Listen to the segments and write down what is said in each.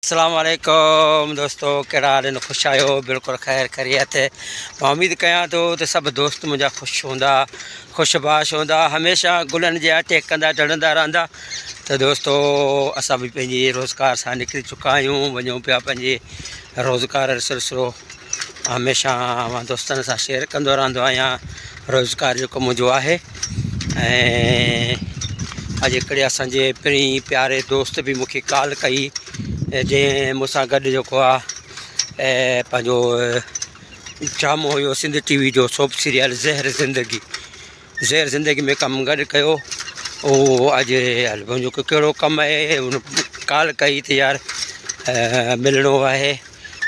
अस्सलाम वालेकुम दोस्तों, कहिड़ा हाल आहिनि? ख़ुशि आहियो? बिल्कुलु ख़ैर ख़ैरियत। मां उमेद कयां थो त सभु दोस्त मुंहिंजा ख़ुशि हूंदा, ख़ुशबाश हूंदा, हमेशह गुलनि जे अटे कंदा टणंदा रहंदा। त दोस्तों, असां बि पंहिंजे रोज़गार सां निकिरी चुका आहियूं, वञूं पिया पंहिंजे रोज़गार जो सिलसिलो। हमेशह मां दोस्तनि सां शेयर कंदो रहंदो आहियां रोज़गार जेको मुंहिंजो आहे। ऐं अॼु हिकिड़े असांजे पहिरीं प्यारे दोस्त बि मूंखे कॉल कई, जंहिं मूंसां गॾु जेको आहे पंहिंजो ड्रामो हुयो सिंध टीवी जो सोप सीरियल ज़हर ज़िंदगी में कमु गॾु कयो। उहो अॼु मुंहिंजो कहिड़ो कमु आहे, हुन कॉल कई त यार मिलणो आहे,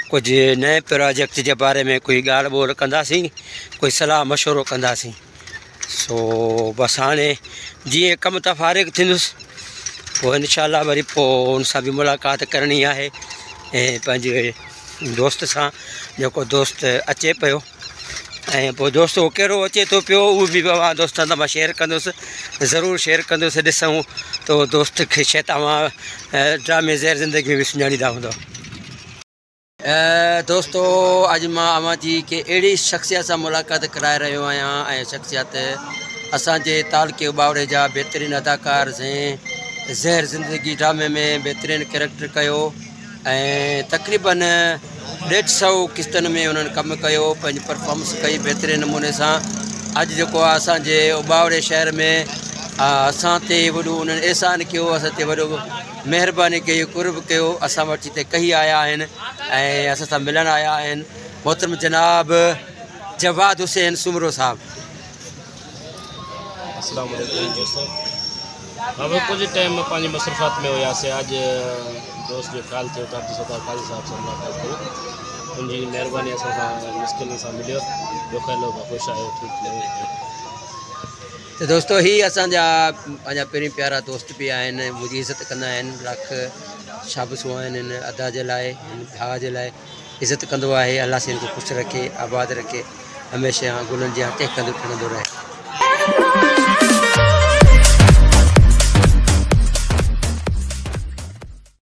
कुझु नए प्रोजेक्ट जे बारे में कोई ॻाल्हि ॿोल कंदासीं, कोई सलाह मशवरो कंदासीं। सो बसि हाणे जीअं कमु त फ़ारिग़ थींदुसि, पोइ इनशाला वरी पोइ हुन सां बि मुलाक़ात करणी आहे। ऐं पंहिंजे दोस्त सां जेको दोस्त अचे पियो, ऐं पोइ दोस्त उहो कहिड़ो अचे थो पियो उहो बि मां दोस्तनि सां मां शेयर कंदुसि, ज़रूरु शेयर कंदुसि। ॾिसूं त उहो दोस्त खे शायदि तव्हां ड्रामे ज़हर ज़िंदगी में बि सुञाणींदा हूंदव। दोस्तो, अॼु मां अव्हां जी के अहिड़ी शख़्सियत सां मुलाक़ात कराए रहियो आहियां, ऐं शख़्सियत असांजे तालके बावड़े जा बहितरीनु अदाकार जंहिं ज़हर ज़िंदगी ड्रामे में बहितरीनु कैरेक्टर कयो, ऐं तक़रीबन 150 किस्तनि में उन्हनि कमु कयो, पंहिंजी परफॉर्मेंस कई बहितरीनु नमूने सां। अॼु जेको आहे असांजे बावड़े शहर में असां ते वॾो उन्हनि एहसान कयो, असां ते वॾो महिरबानी कई, कुर्ब कयो, असां वटि हिते कही आया आहिनि ऐं असां सां मिलणु आया आहिनि मोहतरम जनाब जवाद हुसैन सुमरो साहब। अस्सलाम वालेकुम दोस्तों, हम कुछ टाइम पंहिंजी मसरूफ़ात में हुआसीं। अॼु दोस्त जो कॉल थियो त सरदार काज़ी साहब सां मुलाक़ात कयो, उनजी महिरबानी असां सां मुश्किल सां मिलियो, जो ख़ैलो ख़ुशि आहियो, ठीकु लॻो। त दोस्तो, ही असांजा पंहिंजा पहिरीं प्यारा दोस्त बि आहिनि, मुंहिंजी इज़त कंदा आहिनि, लाख शाबसूं आहिनि हिन अदा जे लाइ, हिन भाउ जे लाइ इज़त कंदो आहे। अलाह से हिनखे ख़ुशि रखे, आबाद रखे, हमेशह गुलनि जे अटे कंदो ठहंदो रहे।